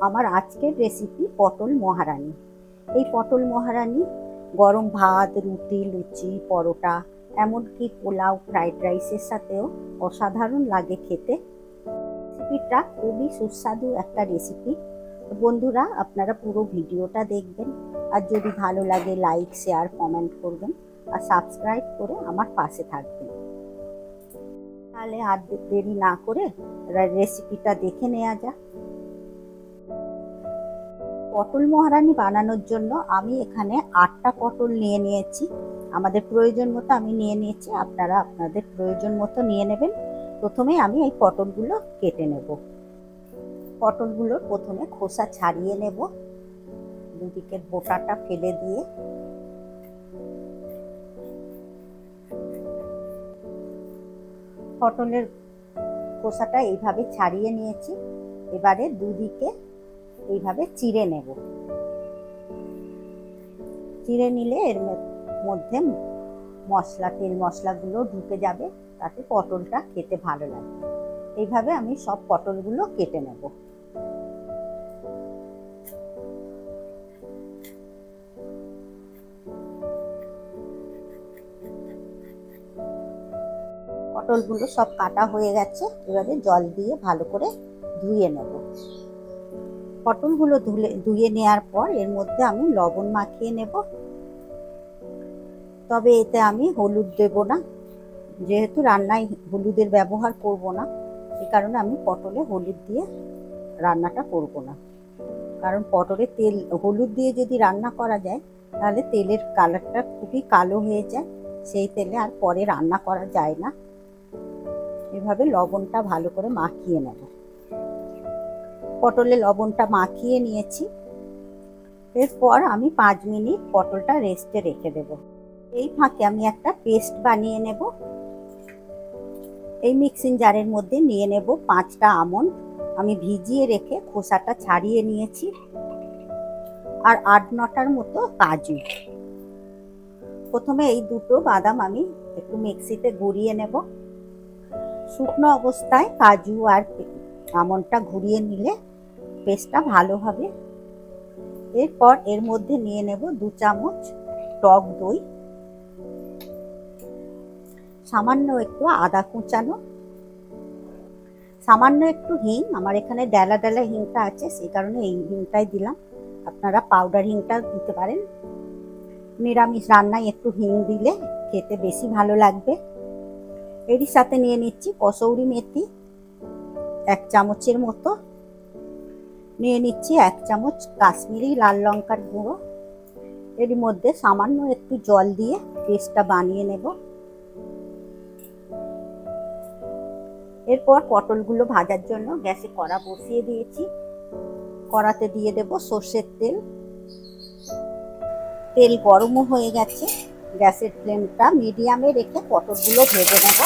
আমার আজকের রেসিপি পটল মহারানী। এই পটল মহারানী গরম ভাত, রুটি, লুচি, পরোটা, এমনকি পোলাও, ফ্রাইড রাইসের সাথেও অসাধারণ লাগে খেতে। রেসিপিটা খুবই সুস্বাদু একটা রেসিপি। বন্ধুরা, আপনারা পুরো ভিডিওটা দেখবেন, আর যদি ভালো লাগে লাইক, শেয়ার, কমেন্ট করবেন, আর সাবস্ক্রাইব করে আমার পাশে থাকবেন। তাহলে আর দেরি না করে রেসিপিটা দেখে নেওয়া যাক। পটল মহারানী বানানোর জন্য আমি এখানে 8টা পটল নিয়ে নিয়েছি। আমাদের প্রয়োজন মতো আমি নিয়ে নিয়েছি, আপনারা আপনাদের প্রয়োজন মতো নিয়ে নেবেন। প্রথমে আমি এই পটলগুলো কেটে নেব। পটলগুলো প্রথমে খোসা ছাড়িয়ে নেব, দুদিকের বোটাটা ফেলে দিয়ে। পটলের খোসাটা এইভাবে ছাড়িয়ে নিয়েছি। এবারে দুদিকে এইভাবে চিড়ে নেব। চিড়ে নিলে এর মধ্যে তেল মশলাগুলো ঢুকে যাবে, তাতে পটলটা খেতে ভালো লাগবে। এইভাবে আমি সব পটলগুলো কেটে নেব। পটলগুলো সব কাটা হয়ে গেছে, এবারে জল দিয়ে ভালো করে ধুয়ে নেব। পটলগুলো ধুয়ে নেওয়ার পর এর মধ্যে আমি লবণ মাখিয়ে নেব। তবে এতে আমি হলুদ দেব না, যেহেতু রান্নায় হলুদের ব্যবহার করব না, এই কারণে আমি পটলে হলুদ দিয়ে রান্নাটা করব না। কারণ পটলে হলুদ দিয়ে যদি রান্না করা যায়, তাহলে তেলের কালারটা খুবই কালো হয়ে যায়, সেই তেলে আর পরে রান্না করা যায় না। এভাবে লবণটা ভালো করে মাখিয়ে নেব। পটলে লবণটা মাখিয়ে নিয়েছি। এরপর আমি 5 মিনিট পটলটা রেস্টে রেখে দেব। এই ফাঁকে আমি একটা পেস্ট বানিয়ে নেব। এই মিক্সিং জারের মধ্যে নিয়ে নেব 5টা আমন্ড। আমি ভিজিয়ে রেখে খোসাটা ছাড়িয়ে নিয়েছি। আর 8-9টার মতো কাজু। প্রথমে এই দুটো বাদাম আমি একটু মিক্সিতে ঘুরিয়ে নেব। শুকনো অবস্থায় কাজু আর আমন্ডটা ঘুরিয়ে নিলে পেস্টটা ভালো হবে। এরপর এর মধ্যে নিয়ে নেব 2 চামচ টক দই, সামান্য একটু আদা কুচানো, সামান্য একটু হিং। আমার এখানে ডালা ডালা হিংটা আছে, সেই কারণে এই হিংটাই দিলাম। আপনারা পাউডার হিংটা দিতে পারেন। নিরামিষ রান্নায় একটু হিং দিলে খেতে বেশি ভালো লাগবে। এরই সাথে নিয়ে নিচ্ছি কসৌরি মেথি 1 চামচের মতো, নিয়ে নিচ্ছি 1 চামচ কাশ্মীরি লাল লঙ্কার গুঁড়ো। এর মধ্যে সামান্য একটু জল দিয়ে পেস্টটা বানিয়ে নেব। এরপর পটলগুলো ভাজার জন্য গ্যাসে কড়া বসিয়ে দিয়েছি। কড়াতে দিয়ে দেব সর্ষের তেল। তেল গরমও হয়ে গেছে, গ্যাসের ফ্লেমটা মিডিয়ামে রেখে পটলগুলো ভেজে নেব।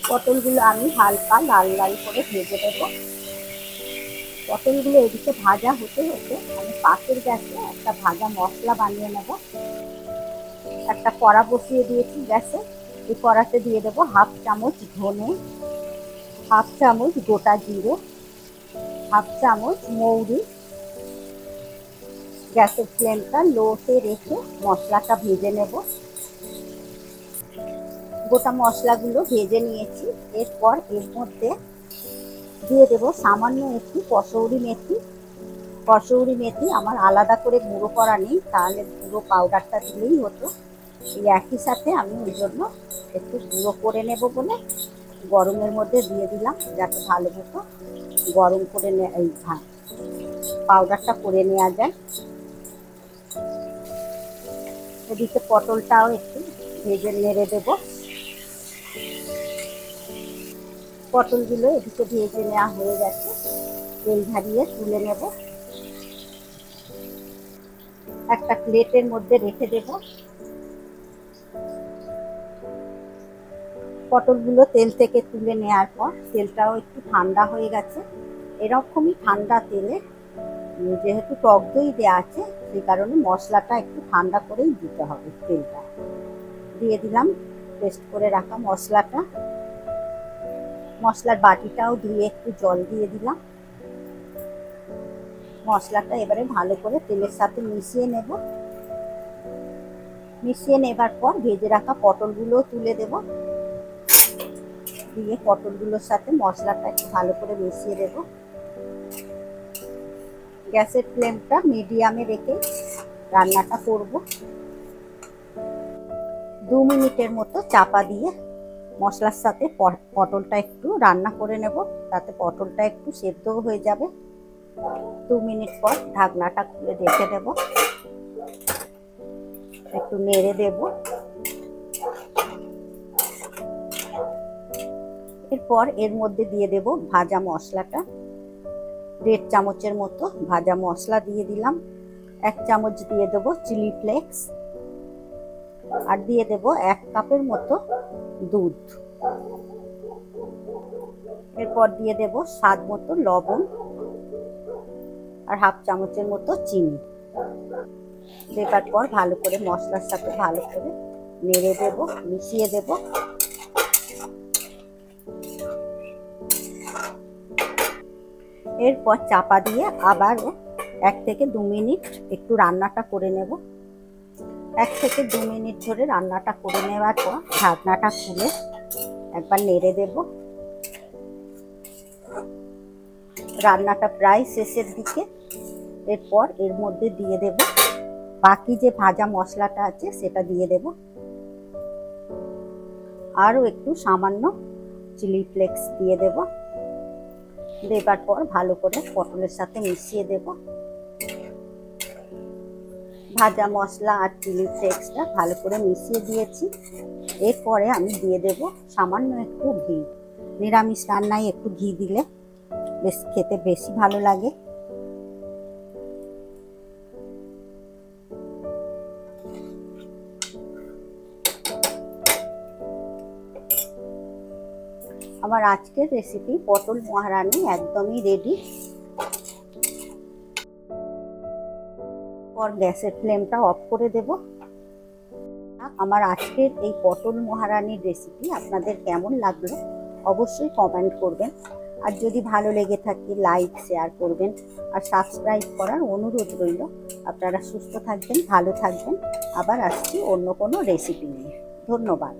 পটলগুলো আমি হালকা লাল লাল করে ভেজে দেব। পটলগুলো এদিকে ভাজা হতে হতে আমি পাশের গ্যাসে একটা ভাজা মশলা বানিয়ে নেব। একটা কড়া বসিয়ে দিয়েছি গ্যাসে। এই কড়াতে দিয়ে দেবো 1/2 চামচ ধনে, 1/2 চামচ গোটা জিরে, 1/2 চামচ মৌরি। গ্যাসের ফ্লেমটা লোতে রেখে মশলাটা ভেজে নেব। গোটা মশলাগুলো ভেজে নিয়েছি। এরপর এর মধ্যে দিয়ে দেব সামান্য একটু কসৌরি মেথি। কসৌরি মেথি আমার আলাদা করে গুঁড়ো করা নেই, তাহলে গুঁড়ো পাউডারটা দিলেই হতো। এই একই সাথে আমি ওই জন্য একটু গুঁড়ো করে নেব বলে গরমের মধ্যে দিয়ে দিলাম, যাতে ভালো মতো গরম করে এই পাউডারটা করে নেওয়া যায়। এদিকে পটলটাও একটু ভেজে নেড়ে দেব। পটলগুলো এদিকে ভেজে নেওয়া হয়ে গেছে, তেল ঝারিয়ে তুলে নেব। একটা প্লেটের মধ্যে রেখে দেব। পটলগুলো তেল থেকে তুলে নেওয়ার পর তেলটাও একটু ঠান্ডা হয়ে গেছে। এরকমই ঠান্ডা তেলে, যেহেতু টক দই দেওয়া আছে, সেই কারণে মশলাটা একটু ঠান্ডা করেই দিতে হবে। তেলটা দিয়ে দিলাম, পেস্ট করে রাখা মশলাটা। মশলার বাটিটাও ধুয়ে একটু জল দিয়ে দিলাম। মশলাটা এবারে ভালো করে তেলের সাথে মিশিয়ে নেব। মিশিয়ে নেবার পর ভেজে রাখা পটলগুলো তুলে দেব। দিয়ে পটলগুলোর সাথে মশলাটা একটু ভালো করে মিশিয়ে দেব। গ্যাসের ফ্লেমটা মিডিয়ামে রেখে রান্নাটা করব। 2 মিনিটের মতো চাপা দিয়ে মশলার সাথে পটলটা একটু রান্না করে নেব, তাতে পটলটা একটু সেদ্ধ হয়ে যাবে। 2 মিনিট পর ঢাকনাটা খুলে দেখে দেব, একটু নেড়ে দেব। এরপর এর মধ্যে দিয়ে দেব ভাজা মশলাটা। 1.5 চামচের মতো ভাজা মশলা দিয়ে দিলাম। 1 চামচ দিয়ে দেব চিলি ফ্লেক্স, আর দিয়ে দেব 1 কাপের মতো দুধ। এরপর দিয়ে দেব স্বাদ মতো লবণ আর 1/2 চামচের মতো চিনি। দেবার পর ভালো করে মশলার সাথে ভালো করে নেড়ে দেব, মিশিয়ে দেব। এরপর চাপা দিয়ে আবারও 1 থেকে 2 মিনিট একটু রান্নাটা করে নেব। 1 থেকে 2 মিনিট ধরে রান্নাটা করে নেওয়ার পর ঢাকনাটা খুলে একবার নেড়ে দেব। রান্নাটা প্রায় শেষের দিকে। এরপর এর মধ্যে দিয়ে দেব বাকি যে ভাজা মশলাটা আছে সেটা দিয়ে দেব। আরও একটু সামান্য চিলি ফ্লেক্স দিয়ে দেব। দেবার পর ভালো করে পটলের সাথে মিশিয়ে দেব। ভাজা মশলা আর চিলি ফ্লেক্সটা ভালো করে মিশিয়ে দিয়েছি। এরপরে আমি দিয়ে দেব সামান্য একটু ঘি। নিরামিষ রান্নায় একটু ঘি দিলে বেশ খেতে বেশি ভালো লাগে। আমার আজকের রেসিপি পটল মহারানি একদমই রেডি। পর গ্যাসের ফ্লেমটা অফ করে দেব। আমার আজকের এই পটল মহারানির রেসিপি আপনাদের কেমন লাগলো অবশ্যই কমেন্ট করবেন। আর যদি ভালো লেগে থাকে লাইক শেয়ার করবেন আর সাবস্ক্রাইব করার অনুরোধ রইল। আপনারা সুস্থ থাকবেন, ভালো থাকবেন। আবার আসছি অন্য কোনো রেসিপি নিয়ে। ধন্যবাদ।